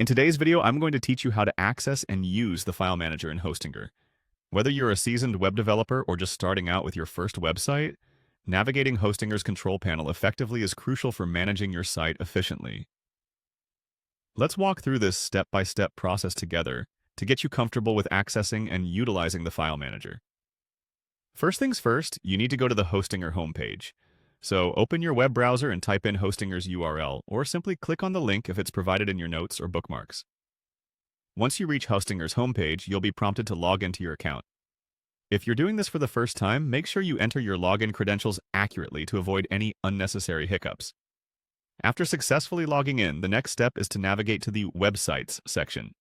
In today's video, I'm going to teach you how to access and use the file manager in Hostinger. Whether you're a seasoned web developer or just starting out with your first website, navigating Hostinger's control panel effectively is crucial for managing your site efficiently. Let's walk through this step-by-step process together to get you comfortable with accessing and utilizing the file manager. First things first, you need to go to the Hostinger homepage. So open your web browser and type in Hostinger's URL, or simply click on the link if it's provided in your notes or bookmarks. Once you reach Hostinger's homepage, you'll be prompted to log into your account. If you're doing this for the first time, make sure you enter your login credentials accurately to avoid any unnecessary hiccups. After successfully logging in, the next step is to navigate to the Websites section.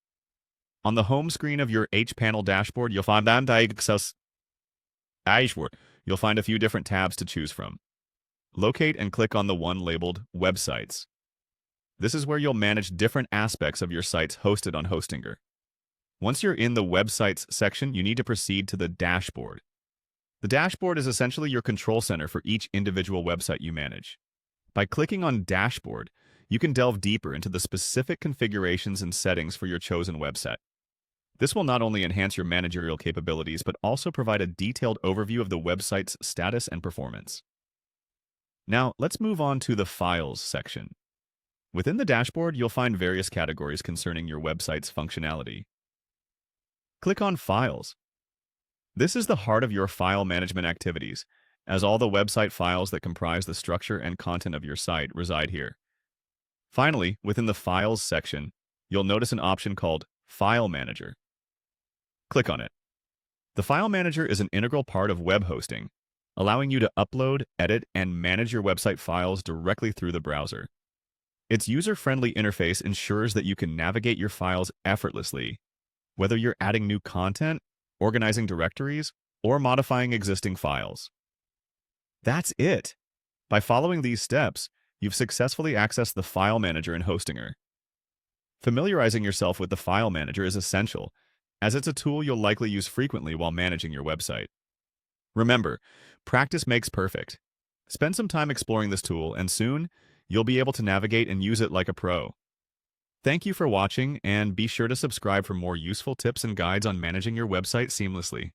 On the home screen of your Cpanel dashboard, you'll find a few different tabs to choose from. Locate and click on the one labeled Websites. This is where you'll manage different aspects of your sites hosted on Hostinger. Once you're in the Websites section, you need to proceed to the Dashboard. The dashboard is essentially your control center for each individual website you manage. By clicking on Dashboard, you can delve deeper into the specific configurations and settings for your chosen website. This will not only enhance your managerial capabilities, but also provide a detailed overview of the website's status and performance. Now, let's move on to the Files section. Within the dashboard, you'll find various categories concerning your website's functionality. Click on Files. This is the heart of your file management activities, as all the website files that comprise the structure and content of your site reside here. Finally, within the Files section, you'll notice an option called File Manager. Click on it. The File Manager is an integral part of web hosting, allowing you to upload, edit, and manage your website files directly through the browser. Its user-friendly interface ensures that you can navigate your files effortlessly, whether you're adding new content, organizing directories, or modifying existing files. That's it! By following these steps, you've successfully accessed the File Manager in Hostinger. Familiarizing yourself with the File Manager is essential, as it's a tool you'll likely use frequently while managing your website. Remember, practice makes perfect. Spend some time exploring this tool, and soon, you'll be able to navigate and use it like a pro. Thank you for watching, and be sure to subscribe for more useful tips and guides on managing your website seamlessly.